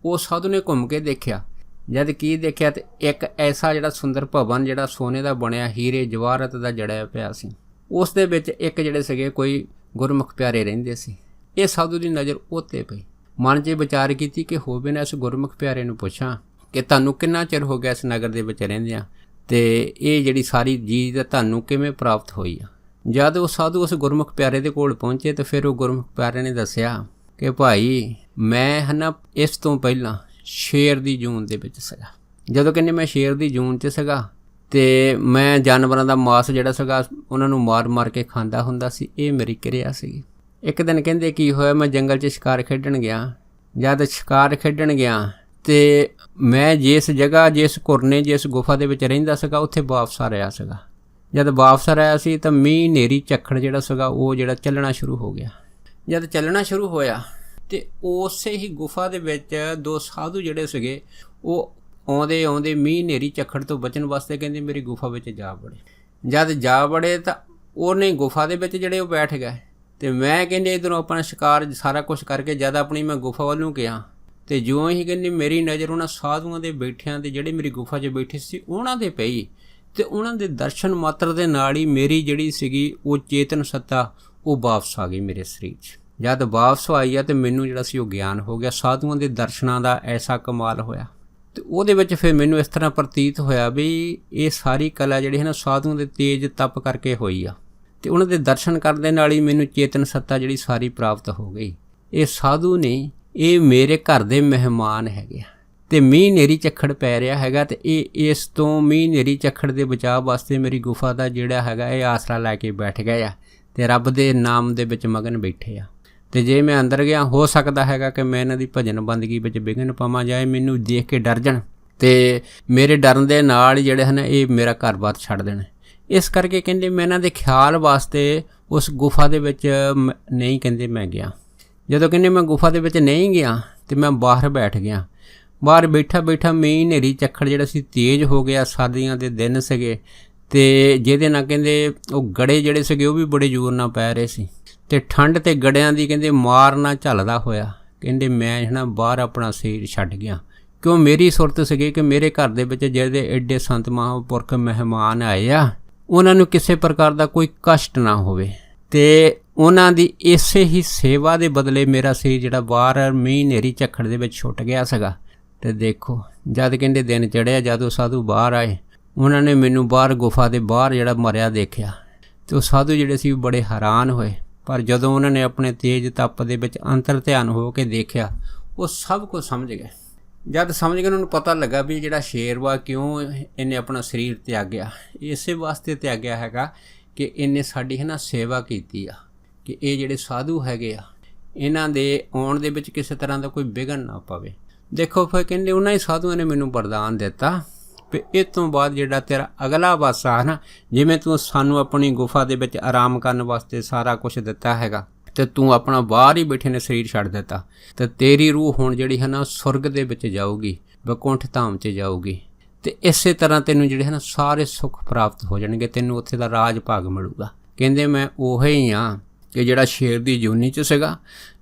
ਉਹ ਸਾਧੂ ਨੇ ਘੁੰਮ ਕੇ ਦੇਖਿਆ। ਜਦ ਕੀ ਦੇਖਿਆ ਤੇ ਇੱਕ ਐਸਾ ਜਿਹੜਾ ਸੁੰਦਰ ਭਵਨ ਜਿਹੜਾ ਸੋਨੇ ਦਾ ਬਣਿਆ, ਹੀਰੇ ਜਵਾਹਰਤ ਦਾ ਜੜਿਆ ਪਿਆ ਸੀ, ਉਸ ਦੇ ਵਿੱਚ ਇੱਕ ਜਿਹੜੇ ਸੀਗੇ ਕੋਈ ਗੁਰਮੁਖ ਪਿਆਰੇ ਰਹਿੰਦੇ ਸੀ। ਇਹ ਸਾਧੂ ਦੀ ਨਜ਼ਰ ਉੱਤੇ ਪਈ। ਮਨ 'ਚ ਵਿਚਾਰ ਕੀਤੀ ਕਿ ਹੋਵੇ ਨਾ ਇਸ ਗੁਰਮੁਖ ਪਿਆਰੇ ਨੂੰ ਪੁੱਛਾਂ ਕਿ ਤੁਹਾਨੂੰ ਕਿੰਨਾ ਚਿਰ ਹੋ ਗਿਆ ਇਸ ਨਗਰ ਦੇ ਵਿੱਚ ਰਹਿੰਦਿਆਂ, ਅਤੇ ਇਹ ਜਿਹੜੀ ਸਾਰੀ ਚੀਜ਼ ਤੁਹਾਨੂੰ ਕਿਵੇਂ ਪ੍ਰਾਪਤ ਹੋਈ ਆ। ਜਦ ਉਹ ਸਾਧੂ ਉਸ ਗੁਰਮੁਖ ਪਿਆਰੇ ਦੇ ਕੋਲ ਪਹੁੰਚੇ ਤਾਂ ਫਿਰ ਉਹ ਗੁਰਮੁਖ ਪਿਆਰੇ ਨੇ ਦੱਸਿਆ ਕਿ ਭਾਈ ਮੈਂ ਹੈ ਨਾ ਇਸ ਤੋਂ ਪਹਿਲਾਂ ਸ਼ੇਰ ਦੀ ਜੂਨ ਦੇ ਵਿੱਚ ਸੀਗਾ। ਜਦੋਂ ਕਹਿੰਦੇ ਮੈਂ ਸ਼ੇਰ ਦੀ ਜੂਨ 'ਚ ਸੀਗਾ ਤੇ ਮੈਂ ਜਾਨਵਰਾਂ ਦਾ ਮਾਸ ਜਿਹੜਾ ਸੀਗਾ ਉਹਨਾਂ ਨੂੰ ਮਾਰ ਕੇ ਖਾਂਦਾ ਹੁੰਦਾ ਸੀ। ਇਹ ਮੇਰੀ ਕਿਰਿਆ ਸੀਗੀ। ਇੱਕ ਦਿਨ ਕਹਿੰਦੇ ਕੀ ਹੋਇਆ, ਮੈਂ ਜੰਗਲ 'ਚ ਸ਼ਿਕਾਰ ਖੇਡਣ ਗਿਆ। ਜਦ ਸ਼ਿਕਾਰ ਖੇਡਣ ਗਿਆ ਤੇ ਮੈਂ ਜਿਸ ਜਗ੍ਹਾ, ਜਿਸ ਕੁਰਨੇ, ਜਿਸ ਗੁਫਾ ਦੇ ਵਿੱਚ ਰਹਿੰਦਾ ਸੀਗਾ ਉੱਥੇ ਵਾਪਸ ਆ ਰਿਹਾ ਸੀਗਾ। ਜਦ ਵਾਪਸ ਆ ਰਿਹਾ ਸੀ ਤਾਂ ਮੀਂਹ, ਹਨੇਰੀ, ਝੱਖੜ ਜਿਹੜਾ ਸੀਗਾ ਉਹ ਜਿਹੜਾ ਚੱਲਣਾ ਸ਼ੁਰੂ ਹੋ ਗਿਆ। ਜਦ ਚੱਲਣਾ ਸ਼ੁਰੂ ਹੋਇਆ ਤੇ ਉਸੇ ਹੀ ਗੁਫਾ ਦੇ ਵਿੱਚ ਦੋ ਸਾਧੂ ਜਿਹੜੇ ਸੀਗੇ ਉਹ ਆਉਂਦੇ ਮੀਂਹ, ਹਨੇਰੀ, ਝੱਖੜ ਤੋਂ ਬਚਣ ਵਾਸਤੇ ਕਹਿੰਦੇ ਮੇਰੀ ਗੁਫਾ ਵਿੱਚ ਜਾ ਵੜੇ। ਜਦ ਜਾ ਵੜੇ ਤਾਂ ਉਹਨੇ ਗੁਫਾ ਦੇ ਵਿੱਚ ਜਿਹੜੇ ਉਹ ਬੈਠ ਗਏ ਤੇ ਮੈਂ ਕਹਿੰਦੇ ਇੱਧਰੋਂ ਆਪਣਾ ਸ਼ਿਕਾਰ ਸਾਰਾ ਕੁਛ ਕਰਕੇ ਜਦ ਆਪਣੀ ਮੈਂ ਗੁਫਾ ਵੱਲ ਨੂੰ ਗਿਆ ਤੇ ਜਿਉਂ ਹੀ ਕਹਿੰਦੇ ਮੇਰੀ ਨਜ਼ਰ ਉਹਨਾਂ ਸਾਧੂਆਂ ਦੇ ਬੈਠਿਆਂ ਤੇ ਜਿਹੜੇ ਮੇਰੀ ਗੁਫਾ 'ਚ ਬੈਠੇ ਸੀ ਉਹਨਾਂ ਦੇ ਪਈ ਤੇ ਉਹਨਾਂ ਦੇ ਦਰਸ਼ਨ ਮਾਤਰ ਦੇ ਨਾਲ ਹੀ ਮੇਰੀ ਜਿਹੜੀ ਸੀਗੀ ਉਹ ਚੇਤਨ ਸੱਤਾ ਉਹ ਵਾਪਸ ਆ ਗਈ ਮੇਰੇ ਸਰੀਰ 'ਚ। ਜਦ ਵਾਪਸ ਆਈ ਆ ਤੇ ਮੈਨੂੰ ਜਿਹੜਾ ਸੀ ਉਹ ਗਿਆਨ ਹੋ ਗਿਆ। ਸਾਧੂਆਂ ਦੇ ਦਰਸ਼ਨਾਂ ਦਾ ਐਸਾ ਕਮਾਲ ਹੋਇਆ ਤੇ ਉਹਦੇ ਵਿੱਚ ਫਿਰ ਮੈਨੂੰ ਇਸ ਤਰ੍ਹਾਂ ਪ੍ਰਤੀਤ ਹੋਇਆ ਵੀ ਇਹ ਸਾਰੀ ਕਲਾ ਜਿਹੜੀ ਹੈ ਨਾ ਸਾਧੂਆਂ ਦੇ ਤੇਜ ਤਪ ਕਰਕੇ ਹੋਈ ਆ ਤੇ ਉਹਨਾਂ ਦੇ ਦਰਸ਼ਨ ਕਰਨ ਦੇ ਨਾਲ ਹੀ ਮੈਨੂੰ ਚੇਤਨ ਸੱਤਾ ਜਿਹੜੀ ਸਾਰੀ ਪ੍ਰਾਪਤ ਹੋ ਗਈ। ਇਹ ਸਾਧੂ ਨੇ, ਇਹ ਮੇਰੇ ਘਰ ਦੇ ਮਹਿਮਾਨ ਹੈਗੇ ਆ ਤੇ ਮੀਂਹ, ਹਨੇਰੀ, ਝੱਖੜ ਪੈ ਰਿਹਾ ਹੈਗਾ ਤੇ ਇਹ ਇਸ ਤੋਂ ਮੀਂਹ, ਹਨੇਰੀ, ਝੱਖੜ ਦੇ ਬਚਾਅ ਵਾਸਤੇ ਮੇਰੀ ਗੁਫਾ ਦਾ ਜਿਹੜਾ ਹੈਗਾ ਇਹ ਆਸਰਾ ਲੈ ਕੇ ਬੈਠ ਗਏ ਆ ਤੇ ਰੱਬ ਦੇ ਨਾਮ ਦੇ ਵਿੱਚ ਮਗਨ ਬੈਠੇ ਆ। ਤੇ ਜੇ ਮੈਂ ਅੰਦਰ ਗਿਆ ਹੋ ਸਕਦਾ ਹੈਗਾ ਕਿ ਮੈਂ ਇਹਨਾਂ ਦੀ ਭਜਨ ਬੰਦਗੀ ਵਿੱਚ ਵਿਘਨ ਪਾਵਾਂ, ਜਾਂ ਮੈਨੂੰ ਦੇਖ ਕੇ ਡਰ ਜਾਣ ਤੇ ਮੇਰੇ ਡਰਨ ਦੇ ਨਾਲ ਜਿਹੜੇ ਹਨ ਇਹ ਮੇਰਾ ਘਰ-ਬਾਰ ਛੱਡ ਦੇਣ। ਇਸ ਕਰਕੇ ਕਹਿੰਦੇ ਮੈਂ ਇਹਨਾਂ ਦੇ ਖਿਆਲ ਵਾਸਤੇ ਉਸ ਗੁਫਾ ਦੇ ਵਿੱਚ ਨਹੀਂ ਕਹਿੰਦੇ ਮੈਂ ਗਿਆ। ਜਦੋਂ ਕਹਿੰਦੇ ਮੈਂ ਗੁਫਾ ਦੇ ਵਿੱਚ ਨਹੀਂ ਗਿਆ ਤੇ ਮੈਂ ਬਾਹਰ ਬੈਠ ਗਿਆ। ਬਾਹਰ ਬੈਠਾ ਮੀਂਹ, ਹਨੇਰੀ, ਝੱਖੜ ਜਿਹੜਾ ਸੀ ਤੇਜ਼ ਹੋ ਗਿਆ। ਸਰਦੀਆਂ ਦੇ ਦਿਨ ਸੀਗੇ ਤੇ ਜਿਹਦੇ ਨਾਲ ਕਹਿੰਦੇ ਉਹ ਗੜੇ ਜਿਹੜੇ ਸੀਗੇ ਉਹ ਵੀ ਬੜੇ ਜ਼ੋਰ ਨਾਲ ਪੈ ਰਹੇ ਸੀ ਤੇ ਠੰਡ ਤੇ ਗੜਿਆਂ ਦੀ ਕਹਿੰਦੇ ਮਾਰ ਨਾਲ ਝੱਲਦਾ ਹੋਇਆ ਕਹਿੰਦੇ ਮੈਂ ਹੈ ਨਾ ਬਾਹਰ ਆਪਣਾ ਸਰੀਰ ਛੱਡ ਗਿਆ। ਕਿਉਂ ਮੇਰੀ ਸੁਰਤ ਸੀਗੀ ਕਿ ਮੇਰੇ ਘਰ ਦੇ ਵਿੱਚ ਜਿਹੜੇ ਐਡੇ ਸੰਤ ਮਹਾਂਪੁਰਖ ਮਹਿਮਾਨ ਆਏ ਆ ਉਹਨਾਂ ਨੂੰ ਕਿਸੇ ਪ੍ਰਕਾਰ ਦਾ ਕੋਈ ਕਸ਼ਟ ਨਾ ਹੋਵੇ ਤੇ ਉਹਨਾਂ ਦੀ ਇਸੇ ਹੀ ਸੇਵਾ ਦੇ ਬਦਲੇ ਮੇਰਾ ਸਰੀਰ ਜਿਹੜਾ ਬਾਹਰ ਮੀਂਹ, ਹਨੇਰੀ, ਝੱਖੜ ਦੇ ਵਿੱਚ ਛੁੱਟ ਗਿਆ ਸੀਗਾ। ਤੇ ਦੇਖੋ ਜਦ ਕਹਿੰਦੇ ਦਿਨ ਚੜ੍ਹਿਆ, ਜਦੋਂ ਸਾਧੂ ਬਾਹਰ ਆਏ ਉਹਨਾਂ ਨੇ ਮੈਨੂੰ ਬਾਹਰ ਗੁਫਾ ਦੇ ਬਾਹਰ ਜਿਹੜਾ ਮਰਿਆ ਦੇਖਿਆ ਤੇ ਉਹ ਸਾਧੂ ਜਿਹੜੇ ਸੀ ਬੜੇ ਹੈਰਾਨ ਹੋਏ। ਪਰ ਜਦੋਂ ਉਹਨਾਂ ਨੇ ਆਪਣੇ ਤੇਜ ਤਪ ਦੇ ਵਿੱਚ ਅੰਤਰ ਧਿਆਨ ਹੋ ਕੇ ਦੇਖਿਆ ਉਹ ਸਭ ਕੁਝ ਸਮਝ ਗਏ। ਜਦ ਸਮਝ ਗਏ ਉਹਨਾਂ ਨੂੰ ਪਤਾ ਲੱਗਾ ਵੀ ਜਿਹੜਾ ਸ਼ੇਰ ਵਾ ਕਿਉਂ ਇਹਨੇ ਆਪਣਾ ਸਰੀਰ ਤਿਆਗਿਆ, ਇਸੇ ਵਾਸਤੇ ਤਿਆਗਿਆ ਹੈਗਾ ਕਿ ਇਹਨੇ ਸਾਡੀ ਹੈ ਨਾ ਸੇਵਾ ਕੀਤੀ ਆ, ਕਿ ਇਹ ਜਿਹੜੇ ਸਾਧੂ ਹੈਗੇ ਆ ਇਹਨਾਂ ਦੇ ਆਉਣ ਦੇ ਵਿੱਚ ਕਿਸੇ ਤਰ੍ਹਾਂ ਦਾ ਕੋਈ ਵਿਘਨ ਨਾ ਪਵੇ। ਦੇਖੋ ਫਿਰ ਕਹਿੰਦੇ ਉਹਨਾਂ ਹੀ ਸਾਧੂਆਂ ਨੇ ਮੈਨੂੰ ਵਰਦਾਨ ਦਿੱਤਾ ਵੀ ਇਹ ਤੋਂ ਬਾਅਦ ਜਿਹੜਾ ਤੇਰਾ ਅਗਲਾ ਵਾਸਾ ਹੈ ਨਾ, ਜਿਵੇਂ ਤੂੰ ਸਾਨੂੰ ਆਪਣੀ ਗੁਫਾ ਦੇ ਵਿੱਚ ਆਰਾਮ ਕਰਨ ਵਾਸਤੇ ਸਾਰਾ ਕੁਝ ਦਿੱਤਾ ਹੈਗਾ ਤੇ ਤੂੰ ਆਪਣਾ ਬਾਹਰ ਹੀ ਬੈਠੇ ਨੇ ਸਰੀਰ ਛੱਡ ਦਿੱਤਾ ਤੇ ਤੇਰੀ ਰੂਹ ਹੁਣ ਜਿਹੜੀ ਹੈ ਨਾ ਸੁਰਗ ਦੇ ਵਿੱਚ ਜਾਊਗੀ, ਵੈਕੁੰਠ ਧਾਮ 'ਚ ਜਾਊਗੀ ਤੇ ਇਸੇ ਤਰ੍ਹਾਂ ਤੈਨੂੰ ਜਿਹੜੇ ਹੈ ਨਾ ਸਾਰੇ ਸੁੱਖ ਪ੍ਰਾਪਤ ਹੋ ਜਾਣਗੇ, ਤੈਨੂੰ ਉੱਥੇ ਦਾ ਰਾਜ ਭਾਗ ਮਿਲੂਗਾ। ਕਹਿੰਦੇ ਮੈਂ ਉਹ ਹੀ ਹਾਂ ਕਿ ਜਿਹੜਾ ਸ਼ੇਰ ਦੀ ਜੂਨੀ 'ਚ ਸੀਗਾ,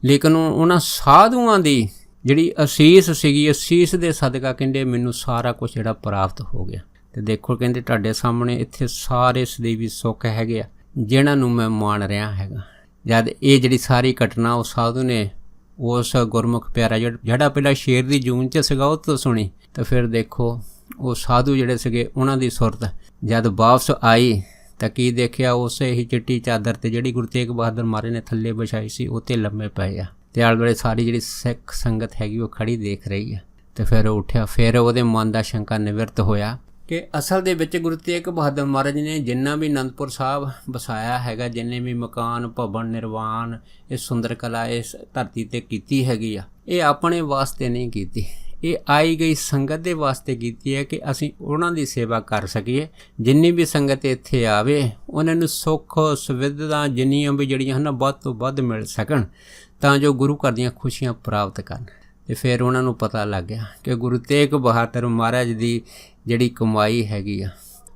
ਲੇਕਿਨ ਉਹਨਾਂ ਸਾਧੂਆਂ ਦੀ ਜਿਹੜੀ ਅਸੀਸ ਸੀਗੀ, ਅਸੀਸ ਦੇ ਸਦਕਾ ਕਹਿੰਦੇ ਮੈਨੂੰ ਸਾਰਾ ਕੁਝ ਜਿਹੜਾ ਪ੍ਰਾਪਤ ਹੋ ਗਿਆ। ਤੇ ਦੇਖੋ ਕਹਿੰਦੇ ਤੁਹਾਡੇ ਸਾਹਮਣੇ ਇੱਥੇ ਸਾਰੇ ਸਦੀਵੀ ਸੁੱਖ ਹੈਗੇ ਆ ਜਿਹਨਾਂ ਨੂੰ ਮੈਂ ਮਾਣ ਰਿਹਾ ਹੈਗਾ। ਜਦ ਇਹ ਜਿਹੜੀ ਸਾਰੀ ਘਟਨਾ ਉਹ ਸਾਧੂ ਨੇ ਉਸ ਗੁਰਮੁਖ ਪਿਆਰਾ ਜਿਹੜਾ ਪਹਿਲਾਂ ਸ਼ੇਰ ਦੀ ਜੂਨ 'ਚ ਸੀਗਾ ਉਹ ਤੋਂ ਸੁਣੀ, ਤਾਂ ਫਿਰ ਦੇਖੋ ਉਹ ਸਾਧੂ ਜਿਹੜੇ ਸੀਗੇ ਉਹਨਾਂ ਦੀ ਸੁਰਤ ਜਦ ਵਾਪਸ ਆਈ ਤਾਂ ਕੀ ਦੇਖਿਆ, ਉਸੇ ਹੀ ਚਿੱਟੀ ਚਾਦਰ ਤੇ ਜਿਹੜੀ ਗੁਰੂ ਤੇਗ ਬਹਾਦਰ ਮਹਾਰਾਜ ਨੇ ਥੱਲੇ ਵਿਛਾਈ ਸੀ ਉੱਤੇ ਲੰਮੇ ਪਏ ਆ ਤੇ ਆਲੇ ਦੁਆਲੇ ਸਾਰੀ ਜਿਹੜੀ ਸਿੱਖ ਸੰਗਤ ਹੈਗੀ ਉਹ ਖੜੀ ਦੇਖ ਰਹੀ ਹੈ। ਤੇ ਫਿਰ ਉੱਠਿਆ, ਫਿਰ ਉਹਦੇ ਮਨ ਦਾ ਸ਼ੰਕਾ ਨਿਵਰਤ ਹੋਇਆ ਕਿ ਅਸਲ ਦੇ ਵਿੱਚ ਗੁਰੂ ਤੇਗ ਬਹਾਦਰ ਮਹਾਰਾਜ ਨੇ ਜਿੰਨਾ ਵੀ ਅਨੰਦਪੁਰ ਸਾਹਿਬ ਵਸਾਇਆ ਹੈਗਾ, ਜਿੰਨੇ ਵੀ ਮਕਾਨ, ਭਵਨ, ਨਿਰਵਾਣ, ਇਹ ਸੁੰਦਰ ਕਲਾ ਇਸ ਧਰਤੀ ਤੇ ਕੀਤੀ ਹੈਗੀ ਆ, ਇਹ ਆਪਣੇ ਵਾਸਤੇ ਨਹੀਂ ਕੀਤੀ, ਇਹ ਆਈ ਗਈ ਸੰਗਤ ਦੇ ਵਾਸਤੇ ਕੀਤੀ ਹੈ ਕਿ ਅਸੀਂ ਉਹਨਾਂ ਦੀ ਸੇਵਾ ਕਰ ਸਕੀਏ। ਜਿੰਨੀ ਵੀ ਸੰਗਤ ਇੱਥੇ ਆਵੇ ਉਹਨਾਂ ਨੂੰ ਸੁੱਖ ਸੁਵਿਧਾ ਜਿੰਨੀਆਂ ਵੀ ਜਿਹੜੀਆਂ ਹਨ ਵੱਧ ਤੋਂ ਵੱਧ ਮਿਲ ਸਕਣ ਤਾਂ ਜੋ ਗੁਰੂ ਘਰ ਦੀਆਂ ਖੁਸ਼ੀਆਂ ਪ੍ਰਾਪਤ ਕਰਨ। ਤੇ ਫਿਰ ਉਹਨਾਂ ਨੂੰ ਪਤਾ ਲੱਗ ਗਿਆ ਕਿ ਗੁਰੂ ਤੇਗ ਬਹਾਦਰ ਮਹਾਰਾਜ ਦੀ ਜਿਹੜੀ ਕਮਾਈ ਹੈਗੀ ਆ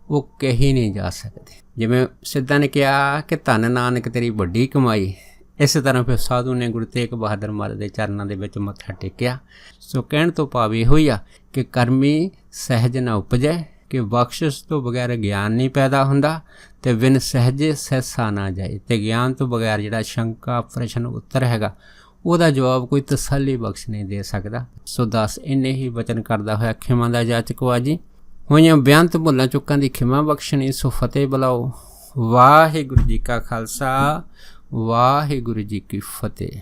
ਉਹ ਕਹੀ ਨਹੀਂ ਜਾ ਸਕਦੀ। ਜਿਵੇਂ ਸਿੱਧਾਂ ਨੇ ਕਿਹਾ ਕਿ ਧੰਨ ਨਾਨਕ ਤੇਰੀ ਵੱਡੀ ਕਮਾਈ, ਇਸੇ ਤਰ੍ਹਾਂ ਫਿਰ ਸਾਧੂ ਨੇ ਗੁਰੂ ਤੇਗ ਬਹਾਦਰ ਮਹਾਰਾਜ ਦੇ ਚਰਨਾਂ ਦੇ ਵਿੱਚ ਮੱਥਾ ਟੇਕਿਆ। ਸੋ ਕਹਿਣ ਤੋਂ ਭਾਵ ਇਹੋ ਹੀ ਆ ਕਿ ਕਰਮੀ ਸਹਿਜ ਨਾ ਉਪਜੈ, ਕਿ ਬਖਸ਼ਿਸ਼ ਤੋਂ ਬਗੈਰ ਗਿਆਨ ਨਹੀਂ ਪੈਦਾ ਹੁੰਦਾ ਤੇ ਬਿਨ ਸਹਿਜੇ ਸਹਿਸਾ ਨਾ ਜਾਏ। ਤੇ ਗਿਆਨ ਤੋਂ ਬਗੈਰ ਜਿਹੜਾ ਸ਼ੰਕਾ ਪ੍ਰਸ਼ਨ ਉੱਤਰ ਹੈਗਾ ਉਹਦਾ ਜਵਾਬ ਕੋਈ ਤਸੱਲੀ ਬਖਸ਼ ਨਹੀਂ ਦੇ ਸਕਦਾ। ਸੋ ਦੱਸ ਇੰਨੇ ਹੀ ਵਚਨ ਕਰਦਾ ਹੋਇਆ ਖਿਮਾ ਦਾ ਜਾਚਕ ਜੀ ਹੋਈਆਂ ਬੇਅੰਤ ਭੁੱਲਾਂ ਚੁੱਕਾਂ ਦੀ ਖਿਮਾ ਬਖਸ਼ਣੀ। ਸੋ ਫਤਿਹ ਬੁਲਾਓ। ਵਾਹਿਗੁਰੂ ਜੀ ਕਾ ਖਾਲਸਾ, ਵਾਹਿਗੁਰੂ ਜੀ ਕੀ ਫਤਿਹ।